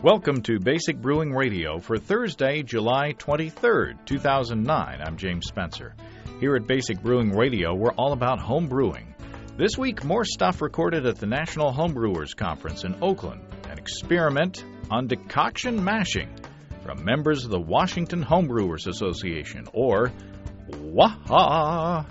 Welcome to Basic Brewing Radio for Thursday, July 23rd, 2009. I'm James Spencer. Here at Basic Brewing Radio, we're all about home brewing. This week, more stuff recorded at the National Homebrewers Conference in Oakland, an experiment on decoction mashing from members of the Washington Homebrewers Association, or WAHA.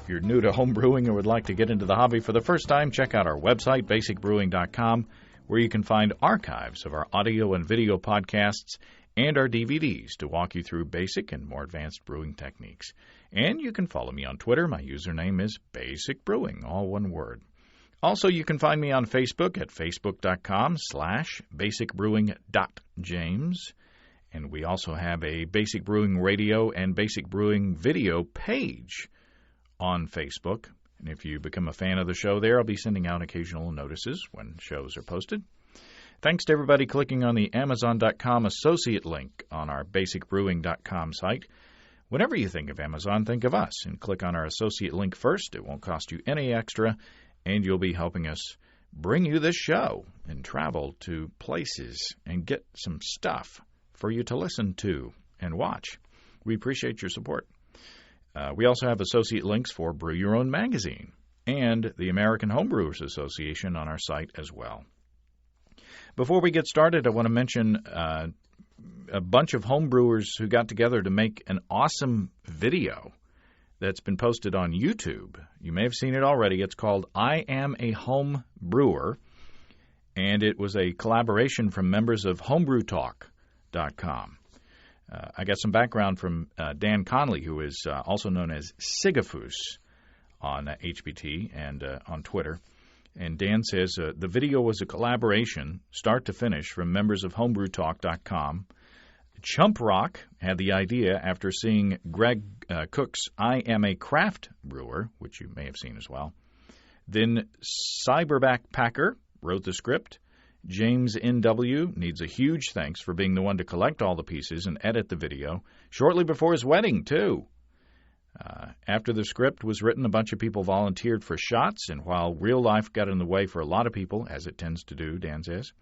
If you're new to home brewing or would like to get into the hobby for the first time, check out our website, basicbrewing.com, where you can find archives of our audio and video podcasts and our DVDs to walk you through basic and more advanced brewing techniques. And you can follow me on Twitter. My username is Basic Brewing, all one word. Also, you can find me on Facebook at facebook.com/basicbrewing.james. And we also have a Basic Brewing Radio and Basic Brewing video page on Facebook. And if you become a fan of the show there, I'll be sending out occasional notices when shows are posted. Thanks to everybody clicking on the Amazon.com associate link on our basicbrewing.com site. Whenever you think of Amazon, think of us and click on our associate link first. It won't cost you any extra, and you'll be helping us bring you this show and travel to places and get some stuff for you to listen to and watch. We appreciate your support. We also have associate links for Brew Your Own magazine and the American Homebrewers Association on our site as well. Before we get started, I want to mention a bunch of homebrewers who got together to make an awesome video that's been posted on YouTube. You may have seen it already. It's called I Am a Home Brewer, and it was a collaboration from members of homebrewtalk.com. I got some background from Dan Conley, who is also known as Sigafus on HBT and on Twitter. And Dan says the video was a collaboration, start to finish, from members of homebrewtalk.com. Chump Rock had the idea after seeing Greg Cook's I Am a Craft Brewer, which you may have seen as well. Then Cyberback Packer wrote the script. James N.W. needs a huge thanks for being the one to collect all the pieces and edit the video, shortly before his wedding, too. After the script was written, a bunch of people volunteered for shots, and while real life got in the way for a lot of people, as it tends to do, Dan says,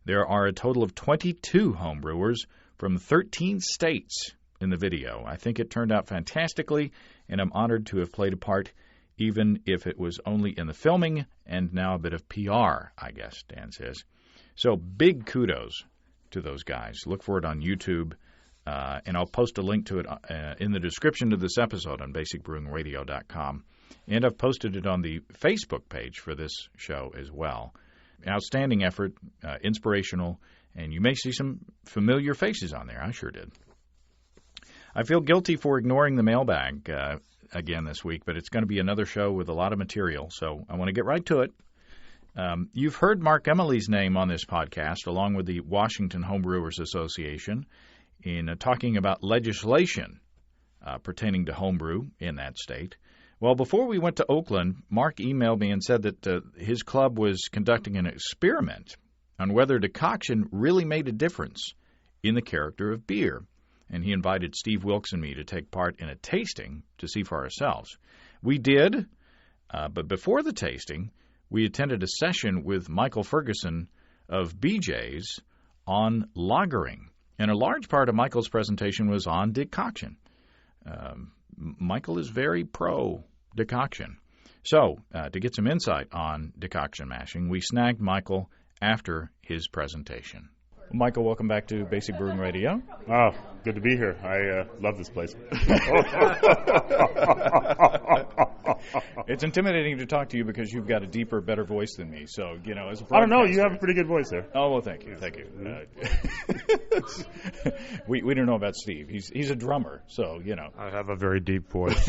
there are a total of 22 homebrewers from 13 states in the video. I think it turned out fantastically, and I'm honored to have played a part, even if it was only in the filming and now a bit of PR, I guess, Dan says. So big kudos to those guys. Look for it on YouTube, and I'll post a link to it in the description of this episode on basicbrewingradio.com. And I've posted it on the Facebook page for this show as well. Outstanding effort, inspirational, and you may see some familiar faces on there. I sure did. I feel guilty for ignoring the mailbag again this week, but it's going to be another show with a lot of material, so I want to get right to it. You've heard Mark Emily's name on this podcast, along with the Washington Homebrewers Association, in talking about legislation pertaining to homebrew in that state. Well, before we went to Oakland, Mark emailed me and said that his club was conducting an experiment on whether decoction really made a difference in the character of beer. And he invited Steve Wilkes and me to take part in a tasting to see for ourselves. We did, but before the tasting, we attended a session with Michael Ferguson of BJ's on lagering. And a large part of Michael's presentation was on decoction. Michael is very pro-decoction. So, to get some insight on decoction mashing, we snagged Michael after his presentation. Michael, welcome back to Basic Brewing Radio. Oh, good to be here. I love this place. It's intimidating to talk to you because you've got a deeper, better voice than me. So, you know, as a I don't know. You have a pretty good voice there. Oh, well, thank you. Thank you. We don't know about Steve. He's a drummer, so, you know. I have a very deep voice.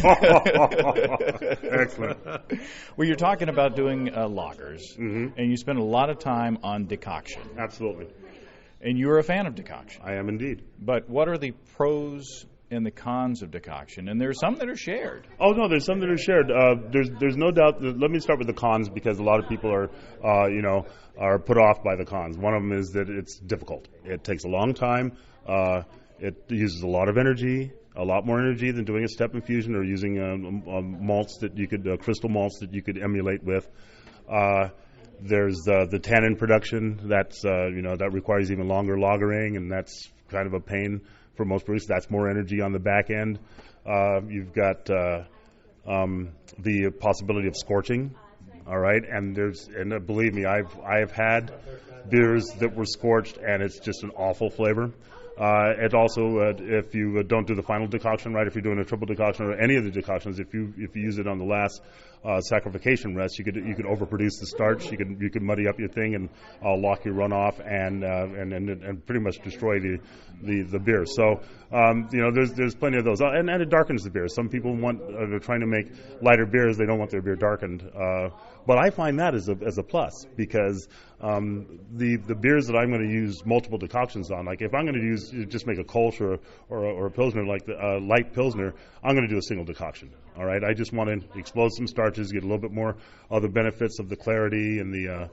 Excellent. Well, you're talking about doing lagers, and you spend a lot of time on decoction. Absolutely. And you're a fan of decoction. I am indeed. But what are the pros and the cons of decoction? And there are some that are shared. Oh, no, there's some that are shared. There's no doubt. Let me start with the cons because a lot of people are put off by the cons. One of them is that it's difficult. It takes a long time. It uses a lot of energy, a lot more energy than doing a step infusion or using malts that you could, crystal malts that you could emulate with. There's the tannin production that's that requires even longer lagering, and that's kind of a pain for most brewers. That's more energy on the back end. You've got the possibility of scorching. All right, and believe me, I've had beers that were scorched, and it's just an awful flavor. It also, if you don't do the final decoction right, if you're doing a triple decoction or any of the decoctions, if you use it on the last saccharification rest, you could overproduce the starch. You could muddy up your thing and lock your runoff and pretty much destroy the beer. So there's plenty of those, and it darkens the beer. Some people are trying to make lighter beers. They don't want their beer darkened. But I find that as a plus, because the beers that I'm going to use multiple decoctions on, like if I'm going to just make a Kolsch or a Pilsner, like the light Pilsner, I'm going to do a single decoction. All right, I just want to explode some starches, get a little bit more of the benefits of the clarity and the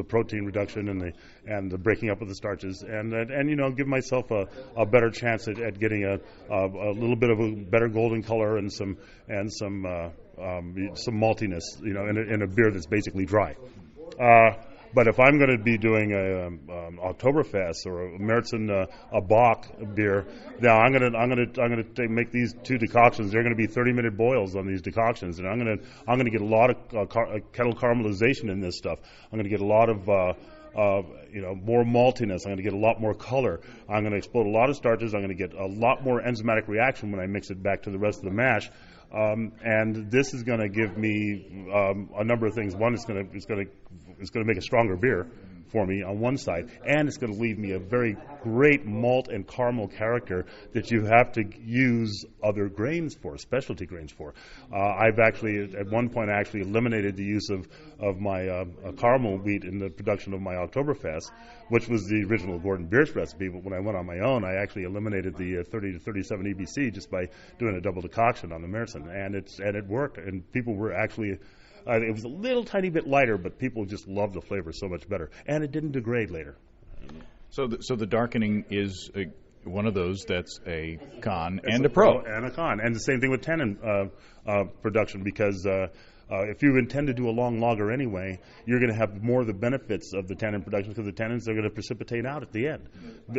protein reduction and the breaking up of the starches, and give myself a better chance at getting a little bit of a better golden color and some maltiness, in a beer that's basically dry. But if I'm going to be doing a Oktoberfest or a Märzen, a Bock beer, now I'm going to make these two decoctions. They're going to be 30-minute boils on these decoctions, and I'm going to get a lot of kettle caramelization in this stuff. I'm going to get a lot of more maltiness. I'm going to get a lot more color. I'm going to explode a lot of starches. I'm going to get a lot more enzymatic reaction when I mix it back to the rest of the mash. And this is going to give me a number of things. One, it's going to make a stronger beer for me on one side, and it's going to leave me a very great malt and caramel character that you have to use other grains for, specialty grains for. I've actually, at one point, I actually eliminated the use of my caramel wheat in the production of my Oktoberfest, which was the original Gordon Biersch recipe. But when I went on my own, I actually eliminated the 30 to 37 EBC just by doing a double decoction on the Märzen, and it worked. And people were actually. It was a little tiny bit lighter, but people just loved the flavor so much better, and it didn't degrade later. So the darkening is one of those that's a con and a pro. And a con, and the same thing with tannin production, because if you intend to do a long lager anyway, you're going to have more of the benefits of the tannin production, because the tannins are going to precipitate out at the end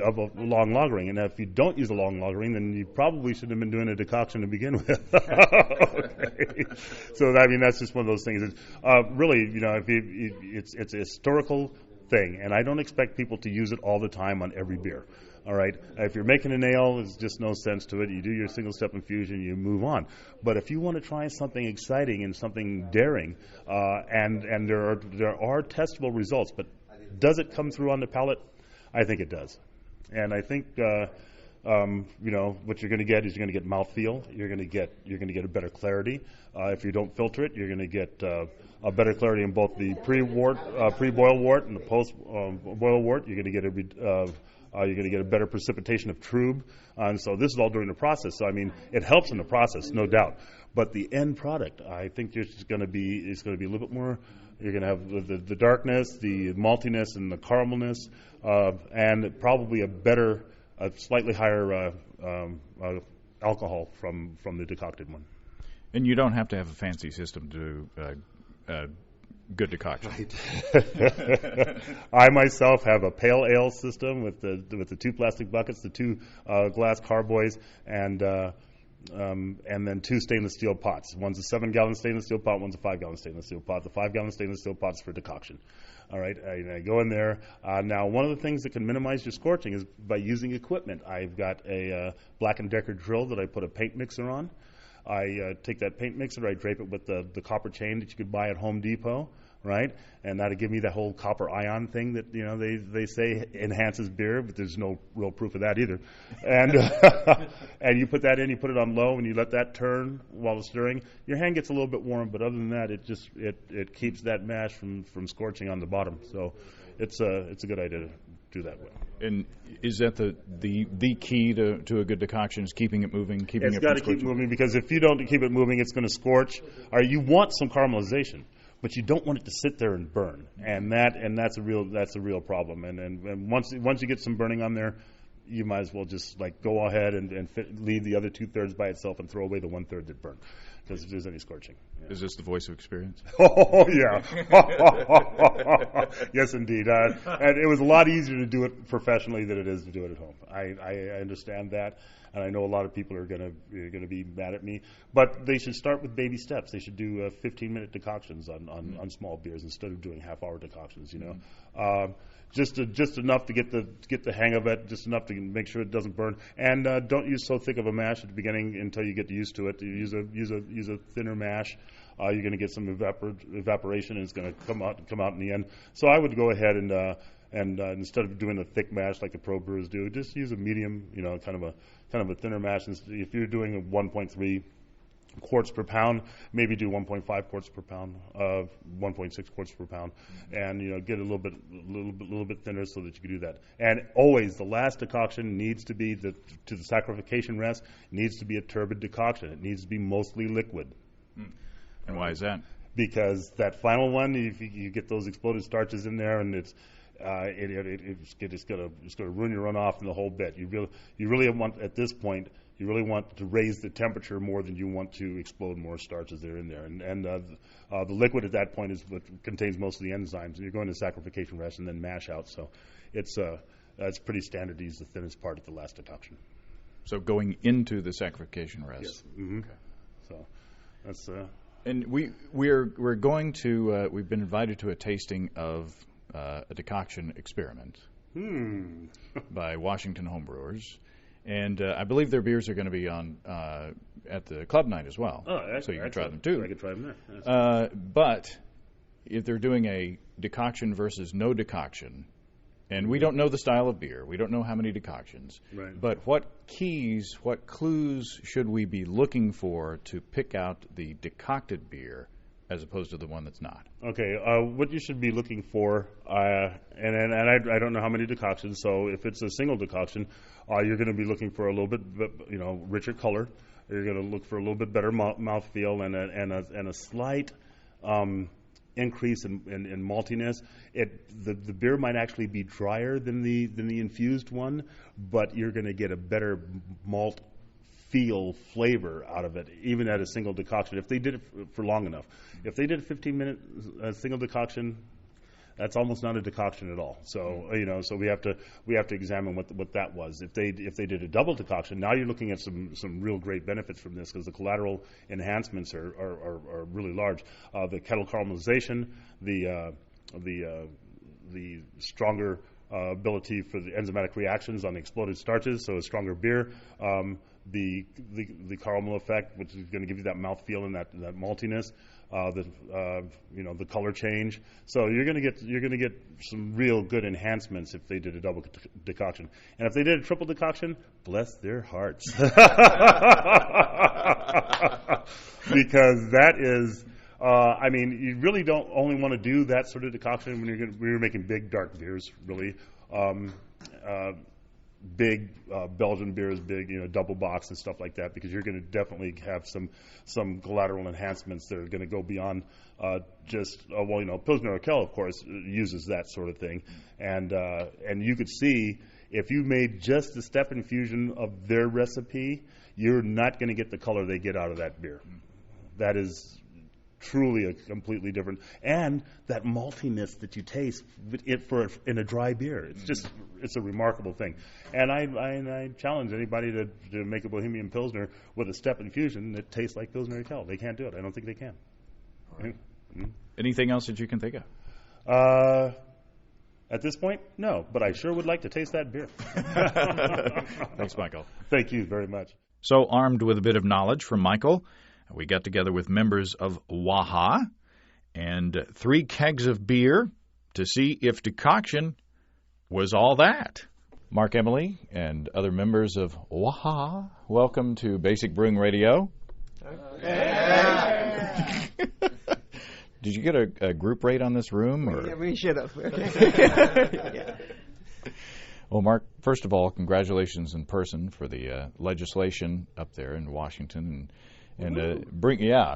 of a long lagering. And if you don't use a long lagering, then you probably shouldn't have been doing a decoction to begin with. Okay. So that's just one of those things. Really, it's a historical thing, and I don't expect people to use it all the time on every beer. All right. If you're making an ale, there's just no sense to it. You do your single-step infusion, you move on. But if you want to try something exciting and something daring, and there are testable results, but does it come through on the palate? I think it does. And I think what you're going to get is you're going to get mouthfeel. You're going to get a better clarity. If you don't filter it, you're going to get a better clarity in both the pre-boil wort and the post-boil wort. You're going to get a better precipitation of trub, and so this is all during the process. So it helps in the process, no doubt. But the end product, I think, it's going to be a little bit more. You're going to have the darkness, the maltiness, and the caramelness, and probably a slightly higher alcohol from the decocted one. And you don't have to have a fancy system to good decoction. Right. I myself have a pale ale system with the two plastic buckets, the two glass carboys, and then two stainless steel pots. One's a 7-gallon stainless steel pot, one's a 5-gallon stainless steel pot. The 5-gallon stainless steel pot's for decoction. All right, I go in there. Now, one of the things that can minimize your scorching is by using equipment. I've got a Black & Decker drill that I put a paint mixer on. I take that paint mixer, I drape it with the copper chain that you could buy at Home Depot, right? And that'll give me that whole copper ion thing that they say enhances beer, but there's no real proof of that either. And and you put that in, you put it on low, and you let that turn while it's stirring. Your hand gets a little bit warm, but other than that, it keeps that mash from scorching on the bottom. So it's a good idea to do that way. And is that the key to a good decoction, is keeping it moving, keeping it from scorching? It's got to keep moving, because if you don't keep it moving, it's going to scorch. Or you want some caramelization, but you don't want it to sit there and burn, and that's a real problem. And once you get some burning on there, you might as well just go ahead and leave the other 2/3 by itself and throw away the 1/3 that burned. because if there's any scorching. Yeah. Is this the voice of experience? Oh, yeah. Yes, indeed. And it was a lot easier to do it professionally than it is to do it at home. I understand that, and I know a lot of people are going to be mad at me. But they should start with baby steps. They should do 15-minute decoctions on small beers instead of doing half-hour decoctions. Just enough to get the hang of it, just enough to make sure it doesn't burn. And don't use so thick of a mash at the beginning until you get used to it. You use a thinner mash. You're going to get some evaporation, and it's going to come out in the end. So I would go ahead and instead of doing a thick mash like the pro brewers do, just use a medium, kind of a thinner mash. If you're doing a 1.3 quarts per pound, maybe do 1.5 quarts per pound, 1.6 quarts per pound, and get a little bit thinner so that you can do that. And always the last decoction needs to be to the saccharification rest needs to be a turbid decoction. It needs to be mostly liquid. And why is that? Because that final one, if you get those exploded starches in there, and it's going to ruin your runoff and the whole bit. You really want at this point. You really want to raise the temperature more than you want to explode more starches that are in there. And the liquid at that point is what contains most of the enzymes. And you're going to saccharification rest and then mash out. So it's pretty standard to use the thinnest part at the last decoction. So going into the saccharification rest. Yes. Mm-hmm. Okay. So that's. And we're going to we've been invited to a tasting of a decoction experiment by Washington Homebrewers. And I believe their beers are going to be on at the club night as well. Oh, excellent. So you can try them too. I can try them there. But if they're doing a decoction versus no decoction, and we don't know the style of beer, we don't know how many decoctions, right. But what clues should we be looking for to pick out the decocted beer as opposed to the one that's not? Okay, what you should be looking for, and I don't know how many decoctions. So if it's a single decoction, you're going to be looking for a little bit, richer color. You're going to look for a little bit better mouthfeel and a slight increase in maltiness. The beer might actually be drier than the infused one, but you're going to get a better malt flavor out of it, even at a single decoction, if they did it for long enough. If they did a 15-minute single decoction, that's almost not a decoction at all. So so we have to examine what that was. If they did a double decoction, now you're looking at some real great benefits from this, because the collateral enhancements are really large. The kettle caramelization, the stronger ability for the enzymatic reactions on the exploded starches, so a stronger beer. The caramel effect, which is going to give you that mouthfeel and that maltiness, the color change. So you're going to get some real good enhancements if they did a double decoction. And if they did a triple decoction, bless their hearts, because that is. You really don't only want to do that sort of decoction when you're making big dark beers, really. Big Belgian beers, big double box and stuff like that, because you're going to definitely have some collateral enhancements that are going to go beyond Pilsner Urquell, of course, uses that sort of thing, and you could see if you made just the step infusion of their recipe, you're not going to get the color they get out of that beer. That is truly a completely different, and that maltiness that you taste in a dry beer, it's a remarkable thing. And I challenge anybody to make a Bohemian Pilsner with a step infusion that tastes like Pilsner Urquell. They can't do it. I don't think they can. Right. Mm-hmm. Anything else that you can think of? At this point, no, but I sure would like to taste that beer. Thanks, Michael. Thank you very much. So, armed with a bit of knowledge from Michael, we got together with members of WAHA and 3 kegs of beer to see if decoction was all that. Mark Emily and other members of WAHA, welcome to Basic Brewing Radio. Hey. Did you get a group rate on this room? Or? Yeah, we should have. Yeah. Well, Mark, first of all, congratulations in person for the legislation up there in Washington. And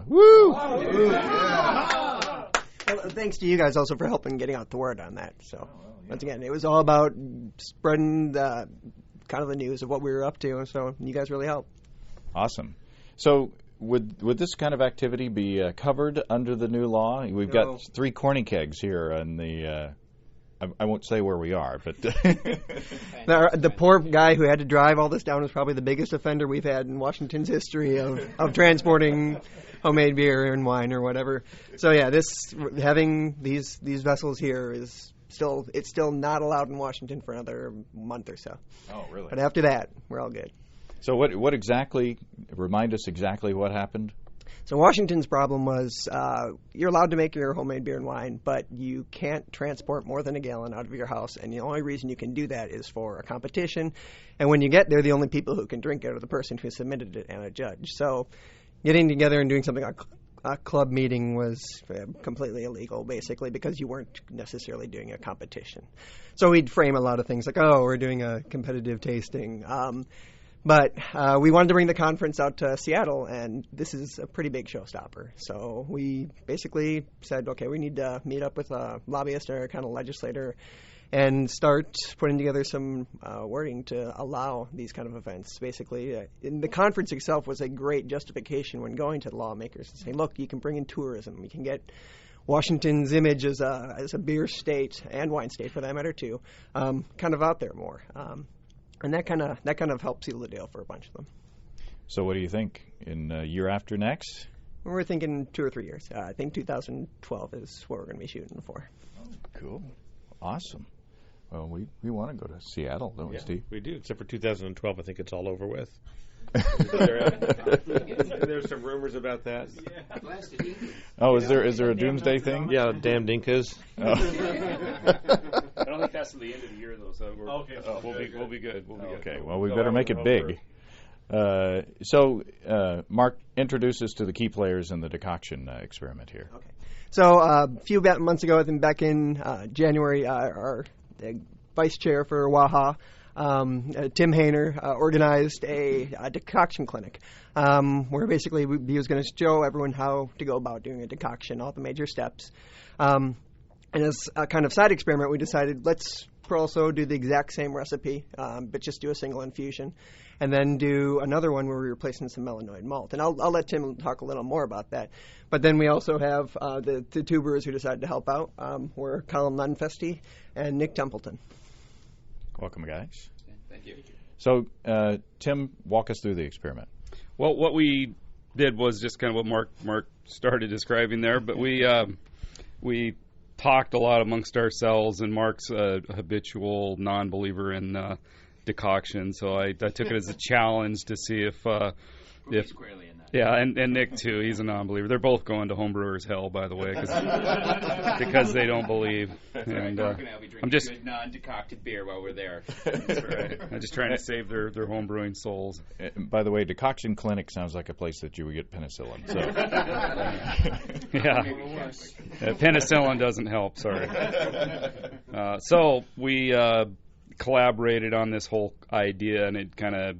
woo! Well, thanks to you guys also for helping getting out the word on that. So, once again, it was all about spreading the news of what we were up to. So, you guys really helped. Awesome. So, would this kind of activity be covered under the new law? We've got 3 corny kegs here, and I won't say where we are, but the poor guy who had to drive all this down was probably the biggest offender we've had in Washington's history of transporting homemade beer and wine or whatever. So yeah, having these vessels here is still not allowed in Washington for another month or so. Oh, really? But after that, we're all good. So what exactly? Remind us exactly what happened. So Washington's problem was you're allowed to make your homemade beer and wine, but you can't transport more than a gallon out of your house, and the only reason you can do that is for a competition. And when you get there, the only people who can drink it are the person who submitted it and a judge. So getting together and doing something like a club meeting was completely illegal, basically, because you weren't necessarily doing a competition. So we'd frame a lot of things like, oh, we're doing a competitive tasting. But we wanted to bring the conference out to Seattle, and this is a pretty big showstopper. So we basically said, okay, we need to meet up with a lobbyist or a kind of legislator and start putting together some wording to allow these kind of events. Basically, and the conference itself was a great justification when going to the lawmakers and saying, look, you can bring in tourism. You can get Washington's image as a beer state and wine state, for that matter, too, kind of out there more. And that kind of helped seal the deal for a bunch of them. So what do you think in year after next? We're thinking 2 or 3 years. I think 2012 is what we're going to be shooting for. Oh, cool. Awesome. Well, we want to go to Seattle, don't we, Steve? We do, except for 2012. I think it's all over with. There's some rumors about that. Oh, is there a doomsday thing? Yeah, damn Dinkas. I don't think that's to the end of the year, though. So we'll be good. Okay. Well, we better make it big. So, Mark, introduce us to the key players in the decoction experiment here. Okay. So a few months ago, I think back in January, our vice chair for WAHA, Tim Hayner, organized a decoction clinic where basically he was going to show everyone how to go about doing a decoction, all the major steps. And as a kind of side experiment, we decided let's also do the exact same recipe, but just do a single infusion, and then do another one where we're replacing some melanoid malt. And I'll let Tim talk a little more about that. But then we also have the 2 brewers who decided to help out were Colin Lunfesty and Nick Templeton. Welcome, guys. Thank you. So, Tim, walk us through the experiment. Well, what we did was just kind of what Mark started describing there, but we talked a lot amongst ourselves, and Mark's a habitual non-believer in decoction, so I took it as a challenge to see if squarely in that. Yeah, and Nick too. He's a non-believer. They're both going to homebrewers hell, by the way, because they don't believe. And Mark and I'll be drinking good non-decocted beer while we're there. That's right. I'm just trying to save their homebrewing souls. By the way, Decoction Clinic sounds like a place that you would get penicillin. So. Yeah, penicillin doesn't help. Sorry. So we collaborated on this whole idea, and it kind of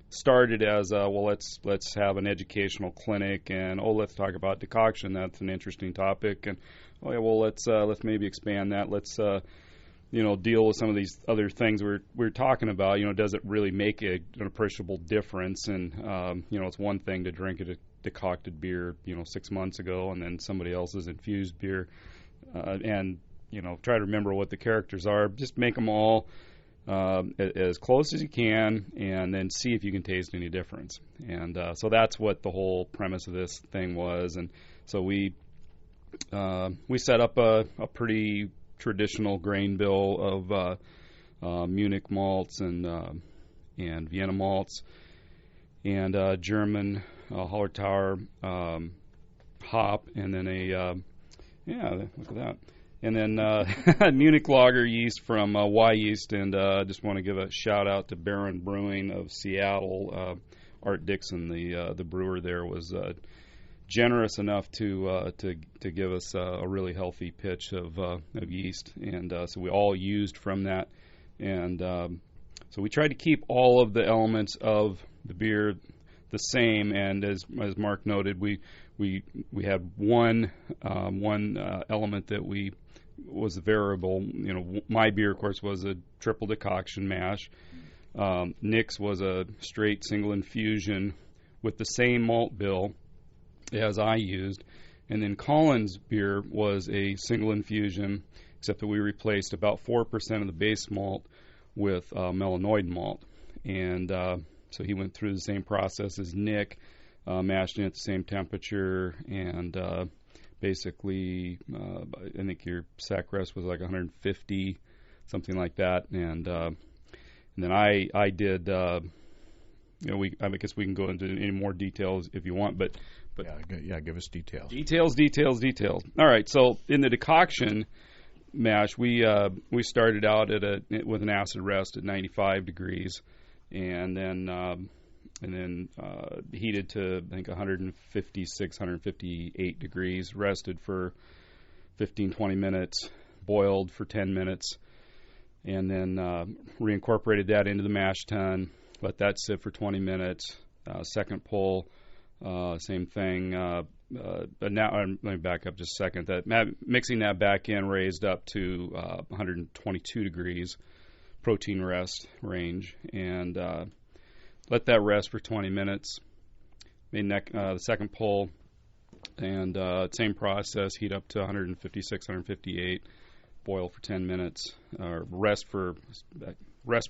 started as let's have an educational clinic, and let's talk about decoction. That's an interesting topic, and let's maybe expand that. Let's deal with some of these other things we're talking about. Does it really make an appreciable difference? And it's one thing to drink a decocted beer 6 months ago, and then somebody else's infused beer, and try to remember what the characters are. Just make them all as close as you can, and then see if you can taste any difference. And so that's what the whole premise of this thing was. And so we set up a pretty traditional grain bill of Munich malts and Vienna malts and German Hallertauer hop, and then look at that. And then Munich lager yeast from Y Yeast, and I just want to give a shout out to Baron Brewing of Seattle. Art Dixon, the brewer there, was generous enough to give us a really healthy pitch of yeast, and so we all used from that, and so we tried to keep all of the elements of the beer the same. And as Mark noted, we had one element that was a variable. My beer, of course, was a triple decoction mash. Nick's was a straight single infusion with the same malt bill, as I used. And then Colin's beer was a single infusion, except that we replaced about 4% of the base malt with melanoid malt. And so he went through the same process as Nick, mashed it at the same temperature, and basically, I think your sack rest was like 150, something like that. And then I did, I guess we can go into any more details if you want, but yeah, give us details. Details. All right, so in the decoction mash, we started out with an acid rest at 95 degrees, and then heated to, I think, 156, 158 degrees, rested for 15-20 minutes, boiled for 10 minutes, and then reincorporated that into the mash tun, let that sit for 20 minutes, second pull, same thing. Now, let me back up just a second. Mixing that back in raised up to 122 degrees protein rest range, and let that rest for 20 minutes. Made the second pull, and same process, heat up to 156, 158, boil for 10 minutes, or rest for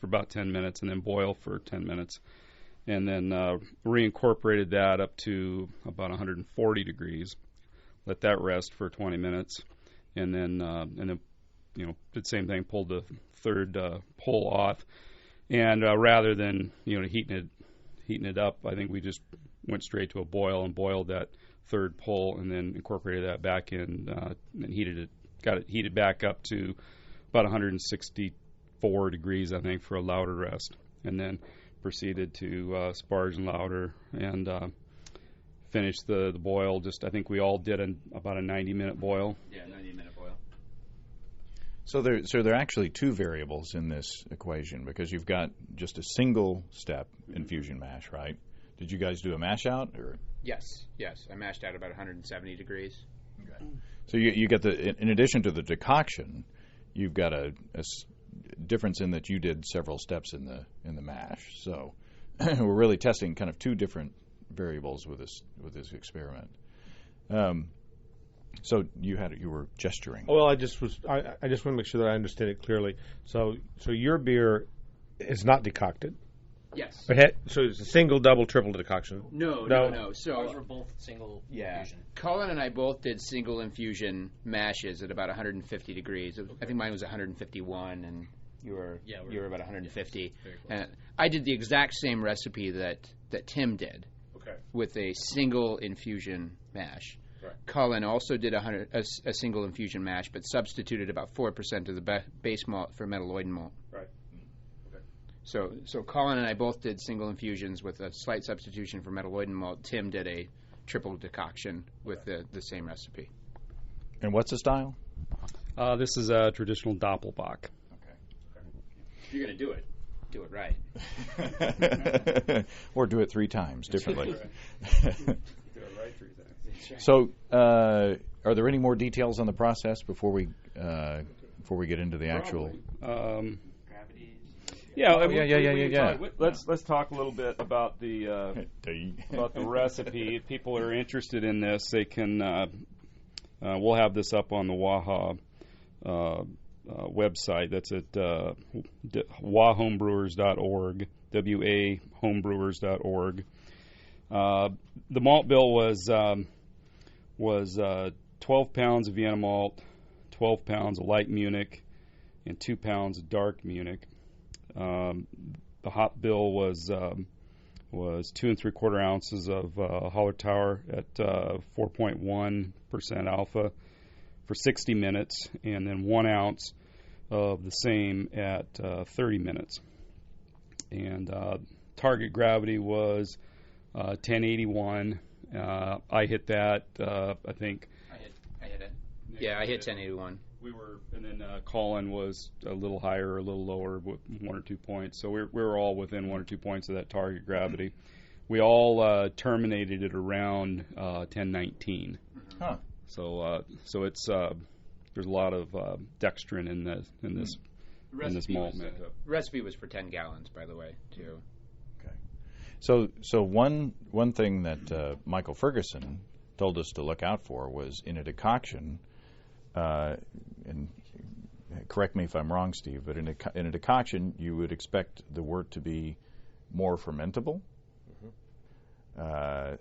about 10 minutes, and then boil for 10 minutes. And then reincorporated that up to about 140 degrees. Let that rest for 20 minutes, and then did the same thing. Pulled the third pull off, and rather than heating it up, I think we just went straight to a boil and boiled that third pull, and then incorporated that back in and got it heated back up to about 164 degrees, I think, for a lauter rest, and then proceeded to sparge and lauter and finish the boil. I think we all did about a 90-minute boil. Yeah, 90-minute boil. So there are actually two variables in this equation, because you've got just a single step infusion mash, right? Did you guys do a mash out? Or? Yes. I mashed out about 170 degrees. Okay. So you get in addition to the decoction, you've got a difference in that you did several steps in the mash. So we're really testing kind of two different variables with this experiment. So you were gesturing. Well, I just want to make sure that I understand it clearly. So your beer is not decocted. Yes. So it's a single, double, triple decoction. No. So ours were both single infusion. Colin and I both did single infusion mashes at about 150 degrees. I think mine was 151, and you were about 150. And I did the exact same recipe that Tim did. Okay. With a single infusion mash. Right. Colin also did a single infusion mash, but substituted about 4% of the base malt for metalloidin malt. Right. So Colin and I both did single infusions with a slight substitution for metalloidin malt. Tim did a triple decoction with the same recipe. And what's the style? This is a traditional Doppelbock. Okay. If you're going to do it right. Or do it three times differently. Do it right 3 times. So, are there any more details on the process before we get into the actual? Yeah. Yeah. Let's talk a little bit about the recipe. If people are interested in this, they can. We'll have this up on the WAHA website. That's at wahahomebrewers.org. wahahomebrewers.org. The malt bill was 12 pounds of Vienna malt, 12 pounds of light Munich, and 2 pounds of dark Munich. The hop bill was 2 3/4 ounces of Hallertauer at 4.1% alpha for 60 minutes, and then 1 ounce of the same at 30 minutes. And target gravity was 1081. I hit that. I think. I hit it. Yeah, I hit 1081. And then Colin was a little higher or a little lower with 1 or 2 points. So we were all within 1 or 2 points of that target gravity. We all terminated at around 1019. Huh. So it's there's a lot of dextrin in this malt makeup. The recipe was for 10 gallons, by the way, too. Okay. So one thing that Michael Ferguson told us to look out for was in a decoction, and correct me if I'm wrong, Steve, but in a decoction you would expect the wort to be more fermentable.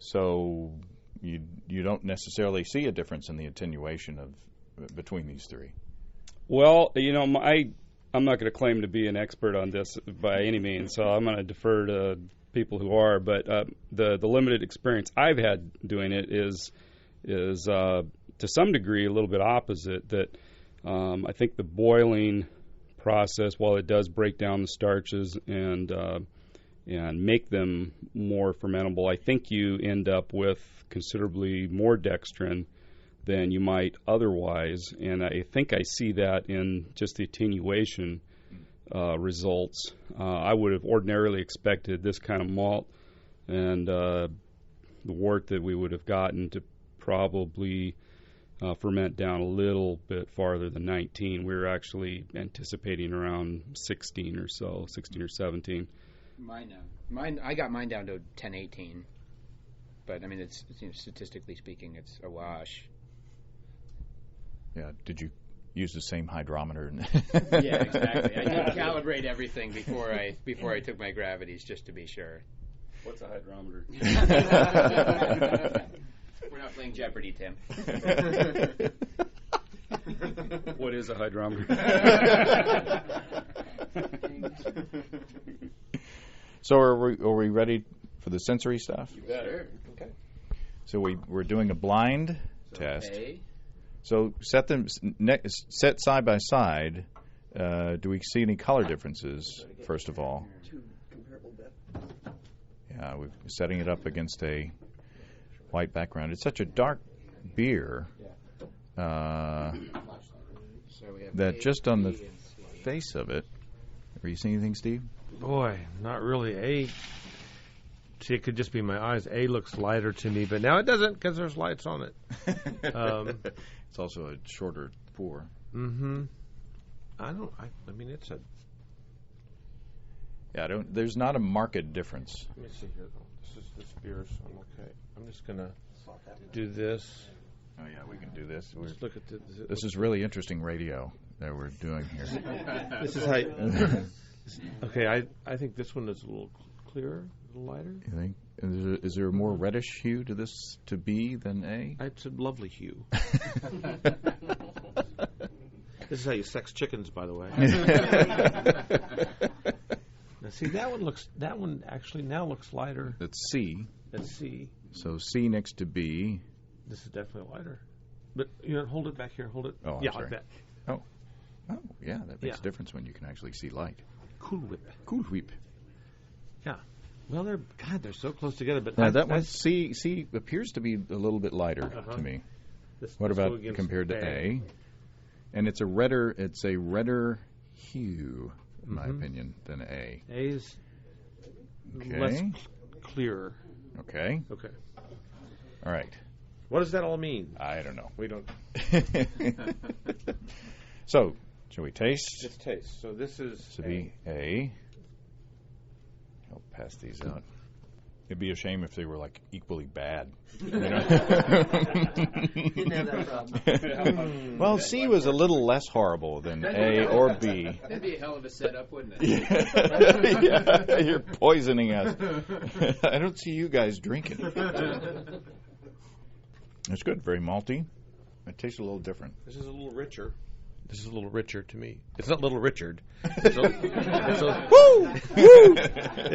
So you don't necessarily see a difference in the attenuation between these three. Well, I'm not going to claim to be an expert on this by any means, so I'm going to defer to people who are. But the limited experience I've had doing it is to some degree a little bit opposite. That I think the boiling process, while it does break down the starches and make them more fermentable, I think you end up with considerably more dextrin than you might otherwise, and I think I see that in just the attenuation results. I would have ordinarily expected this kind of malt and the wort that we would have gotten to probably ferment down a little bit farther than 19. We were actually anticipating around 16 or so, 16 or 17. I got mine down to 10-18, but I mean, it's statistically speaking, it's a wash. Yeah. Did you use the same hydrometer? Yeah, exactly. I did calibrate everything before I took my gravities just to be sure. What's a hydrometer? We're not playing Jeopardy, Tim. What is a hydrometer? So are we ready for the sensory stuff? You better. Okay. So we're doing a blind test. Okay. So set them set side by side. Do we see any color differences? First of all. Yeah, we're setting it up against a white background. It's such a dark beer that just on the face of it. Are you seeing anything, Steve? Boy, not really. See, it could just be my eyes. A looks lighter to me, but now it doesn't because there's lights on it. It's also a shorter pour. Mm-hmm. I mean, it's a... Yeah, there's not a marked difference. Let me see here. This beer, so I'm okay. I'm just going to do this. Oh, yeah, we can do this. Let's look at this is really interesting radio that we're doing here. This is how... Okay, I think this one is a little clearer, a little lighter. You think? Is there a more reddish hue to this to B than A? It's a lovely hue. This is how you sex chickens, by the way. Now, see, that one actually now looks lighter. That's C. That's C. So C next to B. This is definitely lighter. But, hold it back here. Hold it. Oh, I'm sorry. Like that. Oh, yeah, that makes a difference when you can actually see light. Cool Whip. Cool Whip. Yeah. Well, they're so close together. But now that one, C appears to be a little bit lighter to me. What about compared to A? And it's a redder hue, in my opinion, than A. A's less clearer. Okay. Okay. All right. What does that all mean? I don't know. We don't. So, shall we taste? Let's taste. So this is to be A. I'll pass these out. It'd be a shame if they were like equally bad. Didn't have that problem. Well, C was a little less horrible than A or B. That'd be a hell of a setup, wouldn't it? Yeah, you're poisoning us. I don't see you guys drinking. It's good, very malty. It tastes a little different. This is a little richer. This is a little richer to me. It's not Little Richard. It's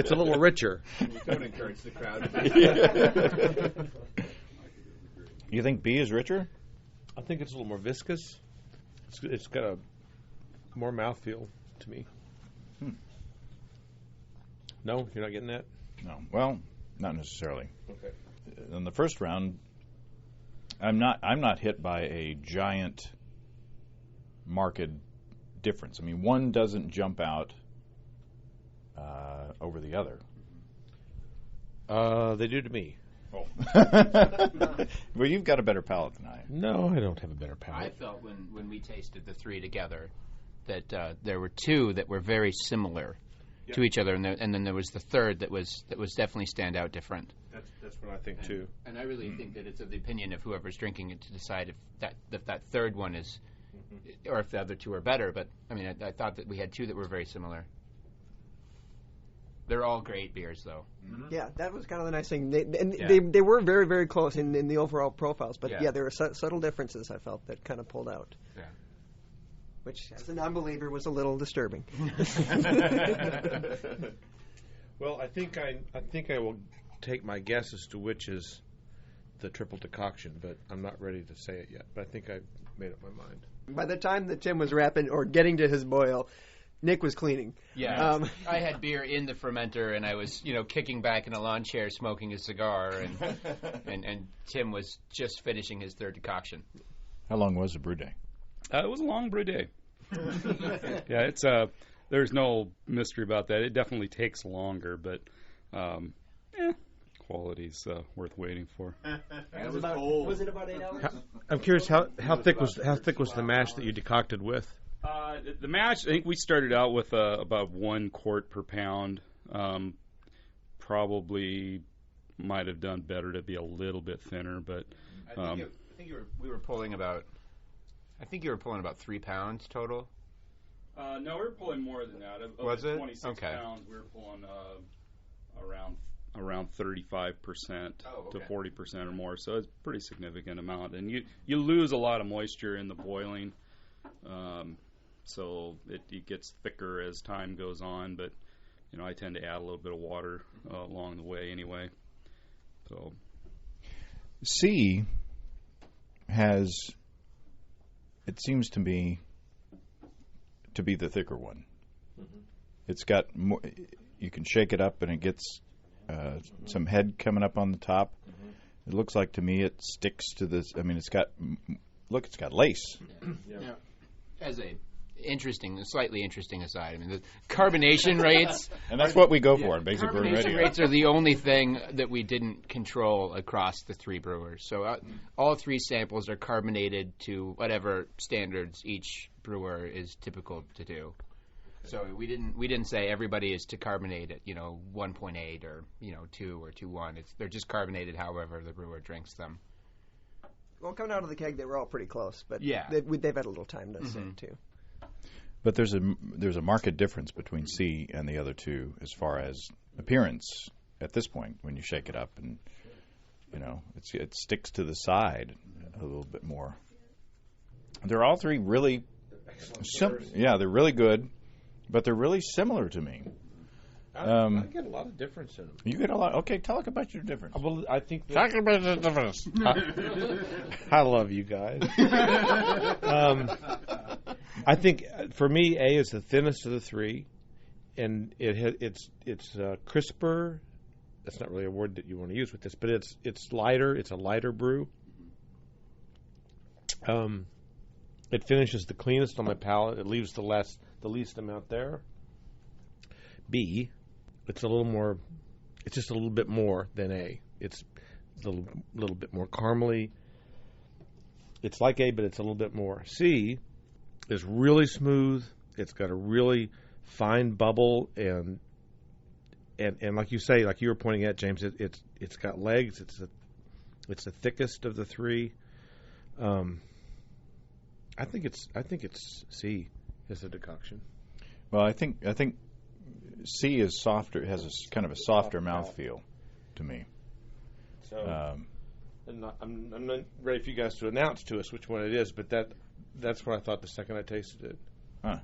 a little richer. Don't encourage the crowd. You think B is richer? I think it's a little more viscous. It's got a more mouthfeel to me. No, you're not getting that? No. Well, not necessarily. Okay. In the first round, I'm not hit by a giant marked difference. I mean, one doesn't jump out over the other. They do to me. Oh. Well, you've got a better palate than I. No, I don't have a better I palate. felt when we tasted the three together that there were two that were very similar to each other, and then there was the third that was definitely stand out different. That's what I think too. And I really think that it's of the opinion of whoever's drinking it to decide if that third one is, or if the other two are better. But I mean, I thought that we had two that were very similar. They're all great beers, though. Yeah, that was kind of the nice thing. They were very, very close in the overall profiles, but there were subtle differences I felt that kind of pulled out. Yeah. Which, as a non-believer, was a little disturbing. Well, I think I will take my guess as to which is the triple decoction, but I'm not ready to say it yet. But I think I've made up my mind. By the time that Tim was wrapping or getting to his boil, Nick was cleaning. Yeah, I had beer in the fermenter, and I was, kicking back in a lawn chair, smoking a cigar, and Tim was just finishing his third decoction. How long was the brew day? It was a long brew day. Yeah, it's there's no mystery about that. It definitely takes longer, but quality's worth waiting for. Was it about 8 hours? I'm curious how thick was the mash that you decocted with? The mash, I think we started out with about 1 quart per pound. Probably might have done better to be a little bit thinner, but I think we were pulling about. I think you were pulling about 3 pounds total. No, we were pulling more than that. Was it? 26 pounds, we were pulling around 35% to 40% or more. So it's a pretty significant amount, and you lose a lot of moisture in the boiling. So it gets thicker as time goes on, but I tend to add a little bit of water along the way anyway. So C has, it seems to me, to be the thicker one. Mm-hmm. It's got more, you can shake it up and it gets some head coming up on the top. Mm-hmm. It looks like to me it sticks to this. I mean, it's got lace. Yeah. As a slightly interesting aside, I mean, the carbonation rates, and that's what we go for. Basic Brewing Radio. Carbonation rates are the only thing that we didn't control across the 3 brewers. So all 3 samples are carbonated to whatever standards each brewer is typical to do. So we didn't say everybody is to carbonate at 1.8 or 2 or 2.1. They're just carbonated however the brewer drinks them. Well, coming out of the keg, they were all pretty close, but they've had a little time to sit too. But there's a marked difference between C and the other two as far as appearance at this point when you shake it up, and it sticks to the side a little bit more. They're all 3 really they're really good, but they're really similar to me. I get a lot of difference in them. You get a lot. Okay, talk about your difference. Well, I think talk about the difference. I love you guys. I think for me, A is the thinnest of the 3, and it's crisper. That's not really a word that you want to use with this, but it's lighter. It's a lighter brew. It finishes the cleanest on my palate. It leaves the least amount there. B, it's a little more. It's just a little bit more than A. It's a little bit more caramely. It's like A, but it's a little bit more. C is really smooth. It's got a really fine bubble, and like you say, like you were pointing at, James, it's got legs. It's the thickest of the 3. I think it's C is the decoction. Well, I think C is softer. It has a kind of a softer mouthfeel to me. So I'm not ready for you guys to announce to us which one it is, but that's what I thought the second I tasted it. Huh.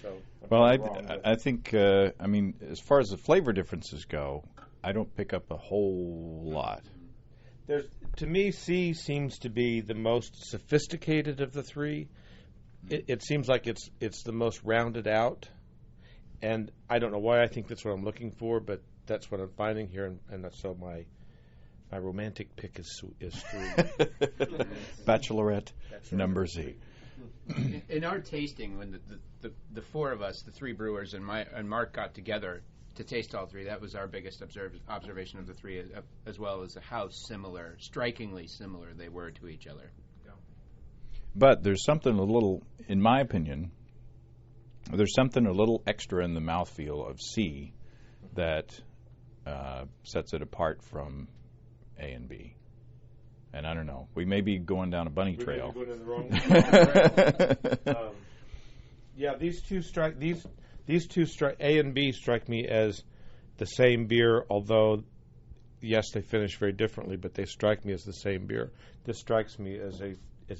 So well, I think I mean, as far as the flavor differences go, I don't pick up a whole lot. To me, C seems to be the most sophisticated of the 3. It seems like it's the most rounded out, and I don't know why I think that's what I'm looking for, but that's what I'm finding here, and that's so my romantic pick is 3. Bachelorette number Z. In our tasting, when the 4 of us, the 3 brewers and Mark got together to taste all 3, that was our biggest observation of the 3, as well as how strikingly similar they were to each other. But there's something a little, in my opinion, there's something a little extra in the mouthfeel of C that sets it apart from A and B. And I don't know. We may be going down a bunny trail. We may be going in the wrong yeah, these two A and B strike me as the same beer, although yes, they finish very differently, but they strike me as the same beer. This strikes me as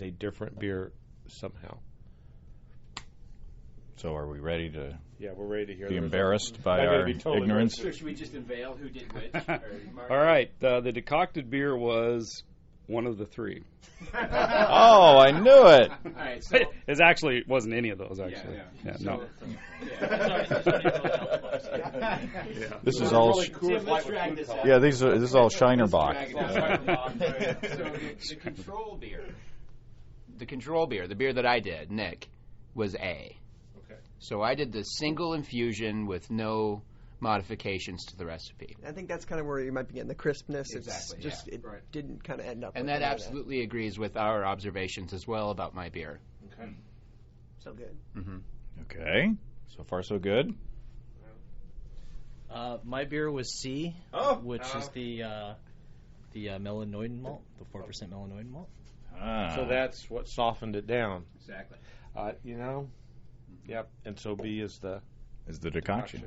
a different beer somehow. So are we ready to Yeah, we're ready to hear be the embarrassed by I'm gonna our be totally ignorance? So should we just unveil who did which? All right, the decocted beer was one of the three. Oh, I knew it. All right, so It actually wasn't any of those, actually. Yeah. No. This is all. Tim, let's drag this out. Yeah, this is all Shinerbach. So the control beer, the beer that I did, Nick, was A. Okay. So I did the single infusion with no modifications to the recipe. I think that's kind of where you might be getting the crispness. Exactly, It's just it didn't kind of end up. And with that any of absolutely agrees with our observations as well about my beer. Okay. So good. Mm-hmm. Okay, so far so good. My beer was C, which is the melanoidin malt, the 4% melanoidin malt. So that's what softened it down. Exactly. Yep. And so B is the decoction.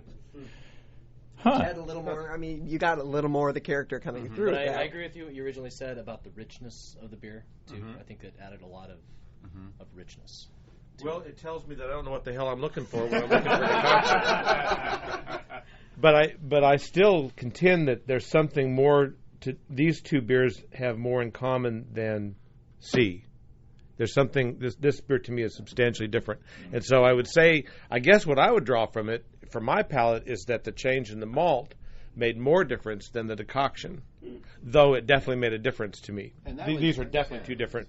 Huh. Add a little more. I mean, you got a little more of the character coming through. But I agree with you what you originally said about the richness of the beer, too. I think it added a lot of richness. Well, it tells me that I don't know what the hell I'm looking for when I'm looking for decoction. But I still contend that there's something more to these two beers have more in common than C. There's something this beer to me is substantially different. And so I would say, I guess what I would draw from it, from my palate, is that the change in the malt made more difference than the decoction, though it definitely made a difference to me. These are definitely two different.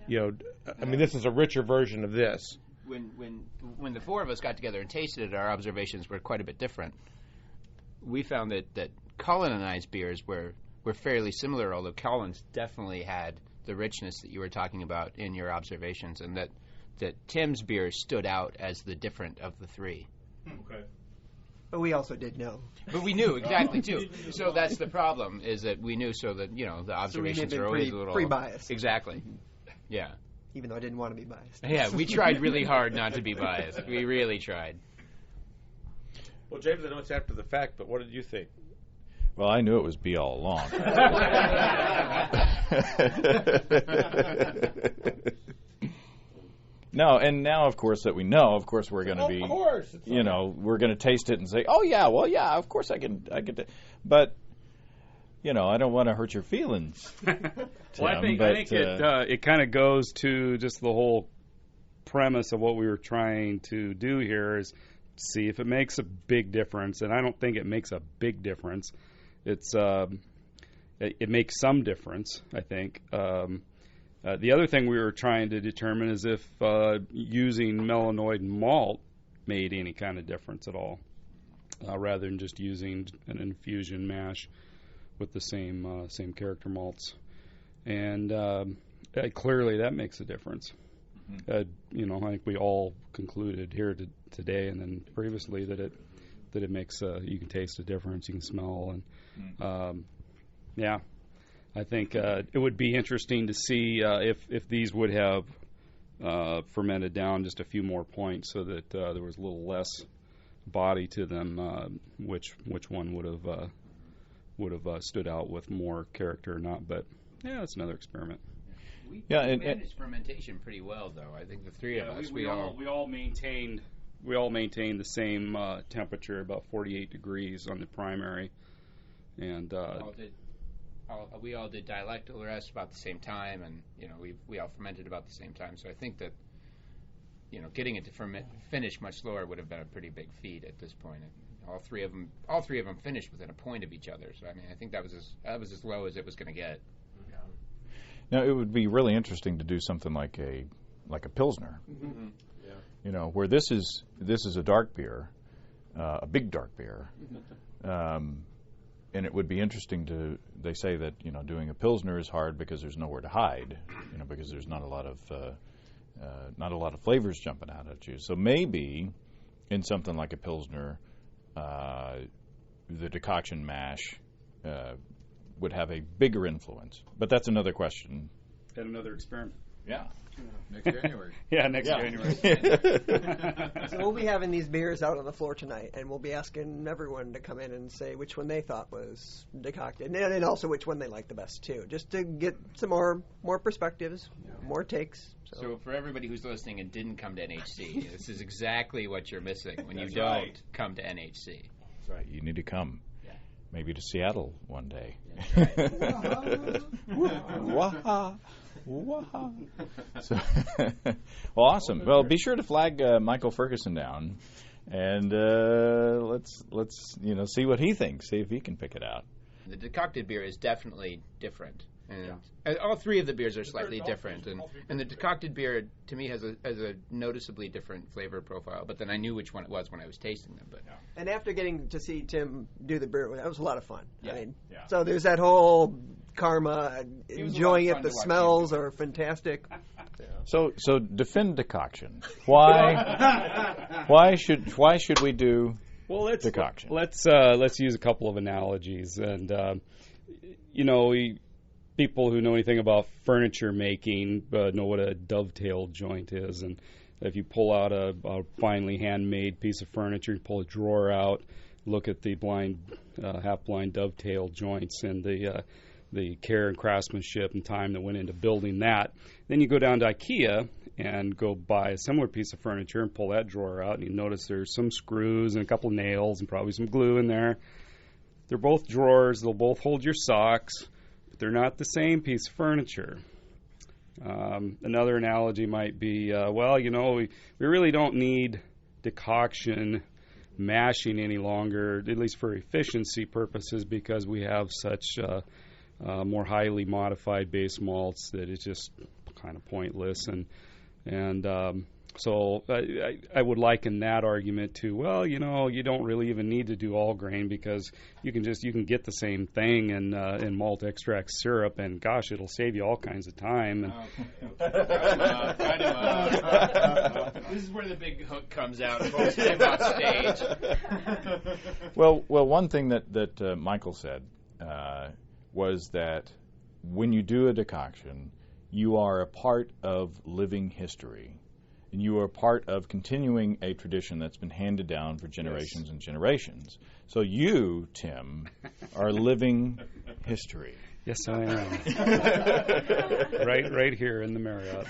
I mean, this is a richer version of this. When the four of us got together and tasted it, our observations were quite a bit different. We found that Colin and I's beers were fairly similar, although Colin's definitely had the richness that you were talking about in your observations, and that Tim's beer stood out as the different of the three. Okay. But we also did know. But we knew, exactly, too. So that's the problem, is that we knew, so that, the observations are always a little... pre-biased. Exactly. Yeah. Even though I didn't want to be biased. Yeah, we tried really hard not to be biased. We really tried. Well, James, I know it's after the fact, but what did you think? Well, I knew it was B all along. No, and now, of course, that we know, of course, we're going to be, we're going to taste it and say, oh, yeah, well, yeah, of course I can. But, I don't want to hurt your feelings. Well, I think it kind of goes to just the whole premise of what we were trying to do here is see if it makes a big difference, and I don't think it makes a big difference. It makes some difference, I think. The other thing we were trying to determine is if using melanoid malt made any kind of difference at all, rather than just using an infusion mash with the same character malts. And clearly that makes a difference. I think we all concluded here today and then previously that it makes you can taste a difference, you can smell, and I think it would be interesting to see if these would have fermented down just a few more points so that there was a little less body to them, which one would have stood out with more character or not. But it's another experiment. We managed fermentation pretty well, though. I think the three of us, we all maintained the same temperature, about 48 degrees on the primary, and we all did dialectal rest about the same time, and we all fermented about the same time. So I think that getting it to finish much slower would have been a pretty big feat at this point. And all three of them finished within a point of each other. So I mean, I think that was as low as it was going to get. Now it would be really interesting to do something like a Pilsner, where this is a dark beer, a big dark beer. And it would be interesting they say that, doing a Pilsner is hard because there's nowhere to hide, because there's not a lot of flavors jumping out at you. So maybe in something like a Pilsner, the decoction mash would have a bigger influence. But that's another question. And another experiment. Yeah. Next January. Yeah, next January. So we'll be having these beers out on the floor tonight, and we'll be asking everyone to come in and say which one they thought was decocted, and also which one they liked the best too, just to get some more perspectives, more takes. So for everybody who's listening and didn't come to NHC, this is exactly what you're missing when you That's don't right. come to NHC. That's right. You need to come. Yeah. Maybe to Seattle one day. That's right. WAHA. WAHA. So, well, awesome. Well, be sure to flag Michael Ferguson down, and let's see what he thinks. See if he can pick it out. The decocted beer is definitely different. And all three of the beers are slightly different, and the decocted beer to me has a noticeably different flavor profile. But then I knew which one it was when I was tasting them. But And after getting to see Tim do the beer, that was a lot of fun. Yeah. I mean, Yeah. So there's that whole karma, It was a enjoying lot of it. fun The to watch smells him do it. are fantastic. So defend decoction. Why should we do Well, decoction? Let's use a couple of analogies, and people who know anything about furniture making know what a dovetail joint is, and if you pull out a finely handmade piece of furniture, you pull a drawer out, look at the half-blind dovetail joints and the care and craftsmanship and time that went into building that. Then you go down to IKEA and go buy a similar piece of furniture and pull that drawer out, and you notice there's some screws and a couple nails and probably some glue in there. They're both drawers. They'll both hold your socks, but they're not the same piece of furniture. Another analogy might be, we really don't need decoction mashing any longer, at least for efficiency purposes, because we have such more highly modified base malts that it's just kind of pointless. So I would liken that argument to, you don't really even need to do all grain because you can get the same thing in malt extract syrup, and gosh, it'll save you all kinds of time. This is where the big hook comes out. Folks came off stage. Well, one thing that Michael said was that when you do a decoction, you are a part of living history. And you are part of continuing a tradition that's been handed down for generations and generations. So you, Tim, are living history. Yes, I am. right here in the Marriott.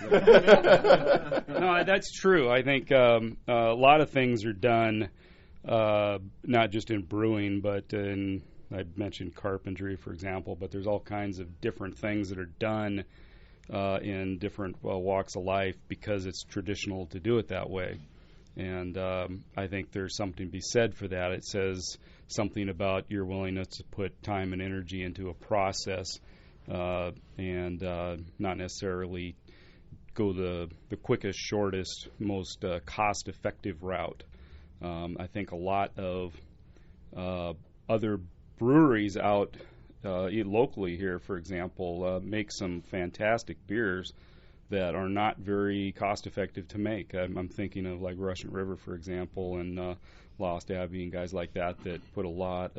No, that's true. I think a lot of things are done, not just in brewing, but I mentioned carpentry, for example, but there's all kinds of different things that are done in different walks of life because it's traditional to do it that way. And I think there's something to be said for that. It says something about your willingness to put time and energy into a process and not necessarily go the quickest, shortest, most cost-effective route. I think a lot of other breweries out locally here, for example, make some fantastic beers that are not very cost-effective to make. I'm thinking of like Russian River, for example, and Lost Abbey and guys like that put a lot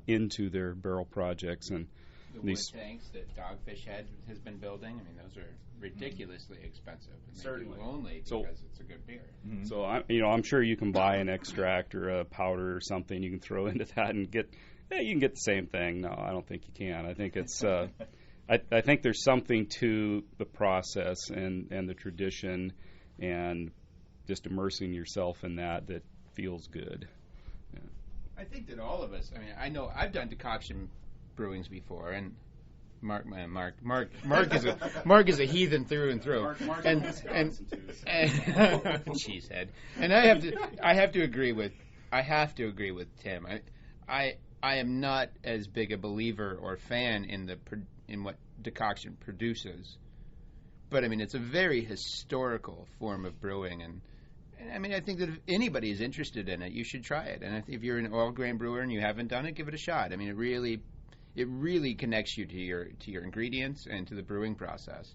into their barrel projects. And The wood tanks that Dogfish Head has been building, I mean, those are ridiculously expensive. And Certainly. They do only because it's a good beer. Mm-hmm. So I'm sure you can buy an extract or a powder or something you can throw into that and get. Yeah, you can get the same thing. No, I don't think you can. I think it's. I think there's something to the process and the tradition, and just immersing yourself in that feels good. Yeah. I think that all of us. I mean, I know I've done decoction brewings before, and Mark is a heathen through and through. And cheesehead. And I have to agree with Tim. I am not as big a believer or fan in what decoction produces, but I mean it's a very historical form of brewing, and I mean I think that if anybody is interested in it, you should try it. And if you're an all grain brewer and you haven't done it, give it a shot. I mean it really connects you to your ingredients and to the brewing process,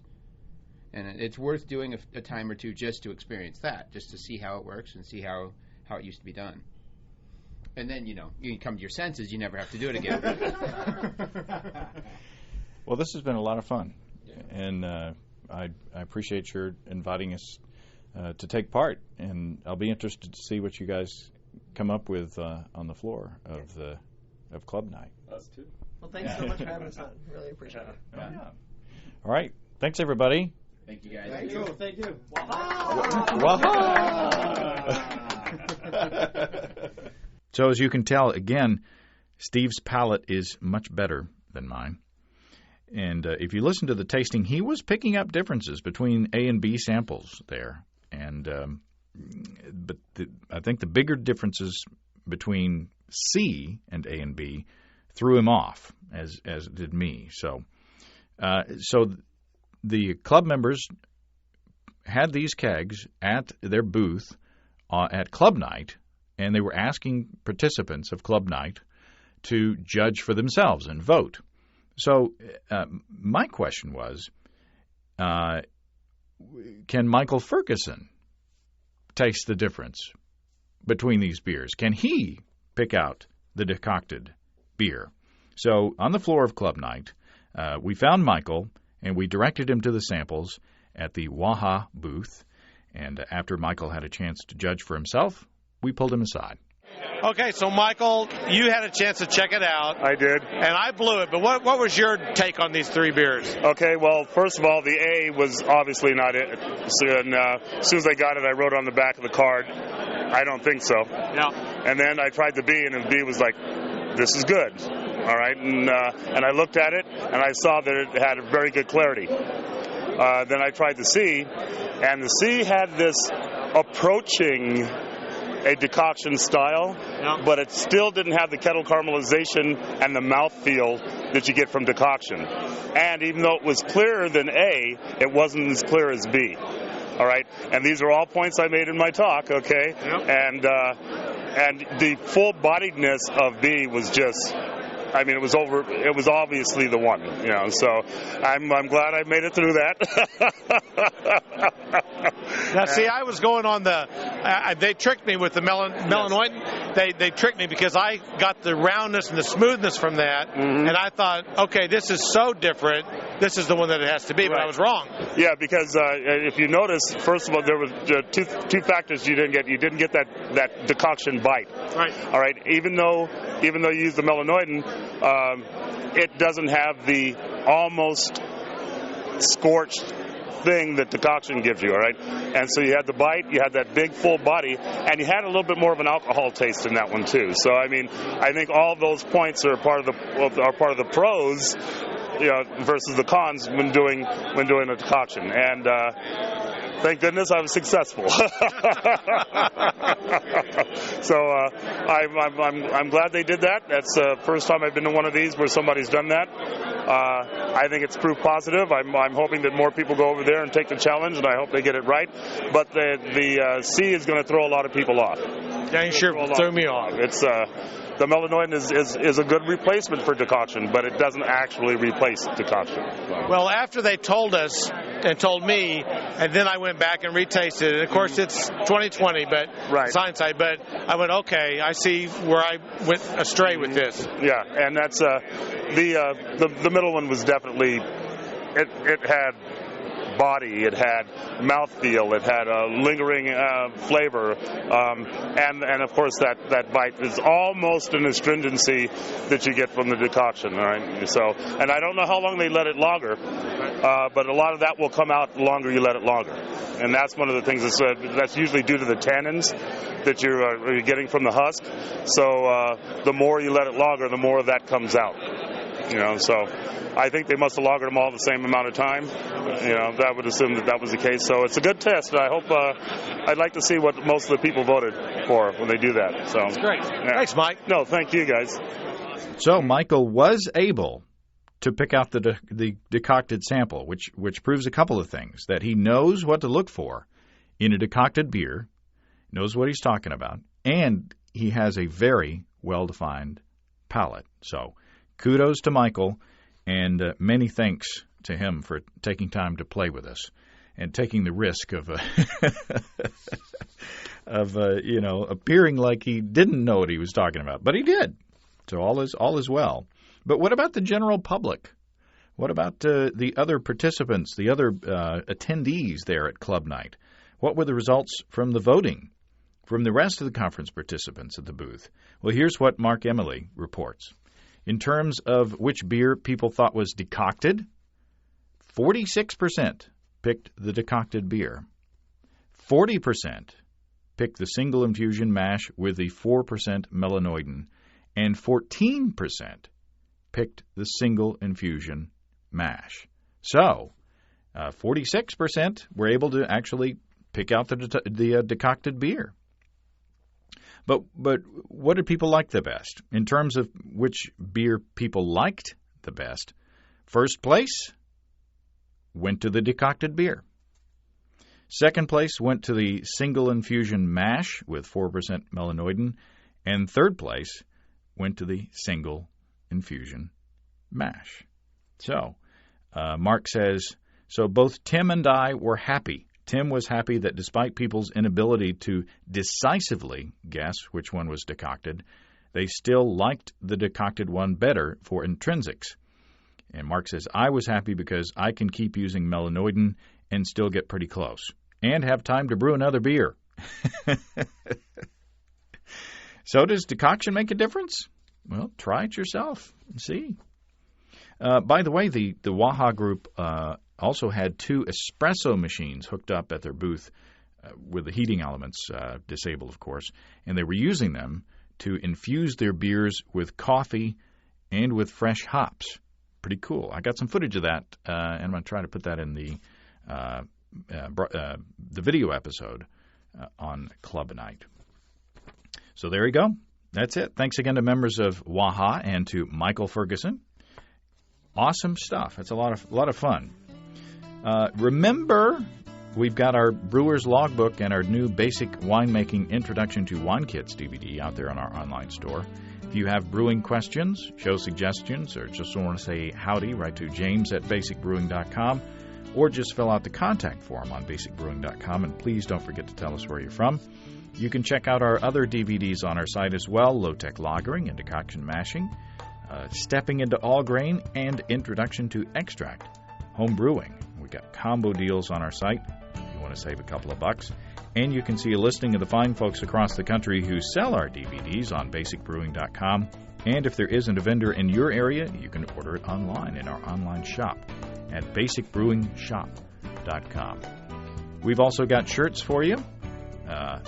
and it's worth doing a time or two just to experience that, just to see how it works and see how it used to be done. And then, you can come to your senses. You never have to do it again. Well, this has been a lot of fun. And I appreciate your inviting us to take part. And I'll be interested to see what you guys come up with on the floor of Club Night. Us too. Well, thanks so much for having us on. Really appreciate it. Yeah. All right. Thanks, everybody. Thank you, guys. Thank you. So as you can tell, again, Steve's palate is much better than mine. And if you listen to the tasting, he was picking up differences between A and B samples there. And but I think the bigger differences between C and A and B threw him off, as it did me. So the club members had these kegs at their booth at Club Night, and they were asking participants of Club Night to judge for themselves and vote. So my question was, can Michael Ferguson taste the difference between these beers? Can he pick out the decocted beer? So on the floor of Club Night, we found Michael, and we directed him to the samples at the WAHA booth. And after Michael had a chance to judge for himself, we pulled him aside. Okay, so Michael, you had a chance to check it out. I did. And I blew it, but what was your take on these three beers? Okay, well, first of all, the A was obviously not it. So, and, as soon as I got it, I wrote on the back of the card, I don't think so. Yeah. And then I tried the B, and the B was like, this is good. All right, and I looked at it, and I saw that it had a very good clarity. Then I tried the C, and the C had this approaching a decoction style, but it still didn't have the kettle caramelization and the mouthfeel that you get from decoction. And even though it was clearer than A, it wasn't as clear as B. All right, and these are all points I made in my talk, okay? Yep. And the full-bodiedness of B was just, I mean, it was obviously the one, so I'm glad I made it through that. Now, see, I was going on they tricked me with the melanoid. They tricked me because I got the roundness and the smoothness from that, and I thought, okay, this is so different. This is the one that it has to be, but I was wrong. Yeah, because if you notice, first of all, there was two factors you didn't get. You didn't get that decoction bite. Right. All right. Even though you use the melanoidin, it doesn't have the almost scorched thing that decoction gives you, all right? And so you had the bite, you had that big full body, and you had a little bit more of an alcohol taste in that one too. So I mean, I think all those points are part of the pros, versus the cons when doing a decoction. And thank goodness I was successful. So I'm glad they did that. That's the first time I've been to one of these where somebody's done that. I think it's proof positive. I'm hoping that more people go over there and take the challenge, and I hope they get it right. But the C is going to throw a lot of people off. Dang sure threw me off. It's the melanoidin is a good replacement for decoction, but it doesn't actually replace decoction. Well, after they told us and told me, and then I went back and retasted it. Of course, it's 2020, but it's hindsight. But I went, okay, I see where I went astray with this. Yeah, and that's the middle one was definitely it had body, it had mouthfeel, it had a lingering flavor, and of course that bite is almost an astringency that you get from the decoction. All right, so, and I don't know how long they let it lager, but a lot of that will come out the longer you let it lager, and that's one of the things that's usually due to the tannins that you're getting from the husk. So the more you let it lager, the more of that comes out. So I think they must have lagered them all the same amount of time. That would assume that was the case. So it's a good test. I hope. I'd like to see what most of the people voted for when they do that. So that's great. Yeah. Thanks, Mike. No, thank you, guys. So Michael was able to pick out the decocted sample, which proves a couple of things: that he knows what to look for in a decocted beer, knows what he's talking about, and he has a very well-defined palate. So kudos to Michael, and many thanks to him for taking time to play with us and taking the risk of appearing like he didn't know what he was talking about, but he did. So all is well. But what about the general public? What about the other participants, the other attendees there at Club Night? What were the results from the voting from the rest of the conference participants at the booth? Well, here's what Mark Emily reports. In terms of which beer people thought was decocted, 46% picked the decocted beer. 40% picked the single infusion mash with the 4% melanoidin, and 14% picked the single infusion mash. So, 46% were able to actually pick out the decocted beer. But what did people like the best? In terms of which beer people liked the best, first place went to the decocted beer. Second place went to the single infusion mash with 4% melanoidin. And third place went to the single infusion mash. So, Mark says, so both Tim and I were happy. Tim was happy that despite people's inability to decisively guess which one was decocted, they still liked the decocted one better for intrinsics. And Mark says, I was happy because I can keep using melanoidin and still get pretty close, and have time to brew another beer. So does decoction make a difference? Well, try it yourself and see. By the way, the WAHA group also had 2 espresso machines hooked up at their booth with the heating elements disabled, of course, and they were using them to infuse their beers with coffee and with fresh hops. Pretty cool. I got some footage of that, and I'm going to try to put that in the video episode on Club Night. So there you go. That's it. Thanks again to members of WAHA and to Michael Ferguson. Awesome stuff. It's a lot of fun. Remember, we've got our Brewer's Logbook and our new Basic Winemaking Introduction to Wine Kits DVD out there on our online store. If you have brewing questions, show suggestions, or just want to say howdy, write to james@basicbrewing.com, or just fill out the contact form on basicbrewing.com, and please don't forget to tell us where you're from. You can check out our other DVDs on our site as well, Low-Tech Lagering and Decoction Mashing, Stepping into All Grain, and Introduction to Extract Home Brewing. We've got combo deals on our site if you want to save a couple of bucks. And you can see a listing of the fine folks across the country who sell our DVDs on basicbrewing.com. And if there isn't a vendor in your area, you can order it online in our online shop at basicbrewingshop.com. We've also got shirts for you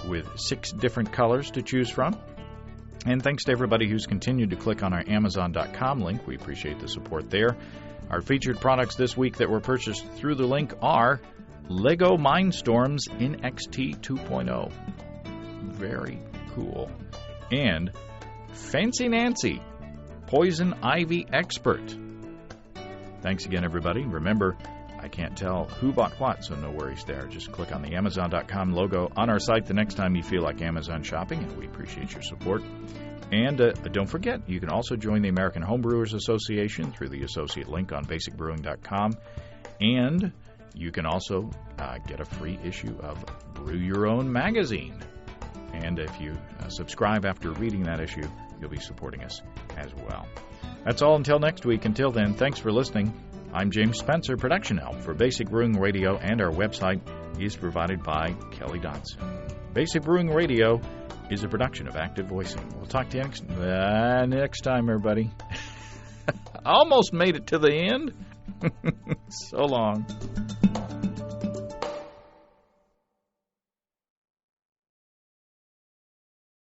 with 6 different colors to choose from. And thanks to everybody who's continued to click on our Amazon.com link. We appreciate the support there. Our featured products this week that were purchased through the link are Lego Mindstorms NXT 2.0. Very cool. And Fancy Nancy, Poison Ivy Expert. Thanks again, everybody. Remember, I can't tell who bought what, so no worries there. Just click on the Amazon.com logo on our site the next time you feel like Amazon shopping, and we appreciate your support. And don't forget, you can also join the American Homebrewers Association through the associate link on basicbrewing.com. And you can also get a free issue of Brew Your Own magazine. And if you subscribe after reading that issue, you'll be supporting us as well. That's all until next week. Until then, thanks for listening. I'm James Spencer. Production help for Basic Brewing Radio and our website is provided by Kelly Dodson. Basic Brewing Radio is a production of Active Voicing. We'll talk to you next time, everybody. Almost made it to the end. So long.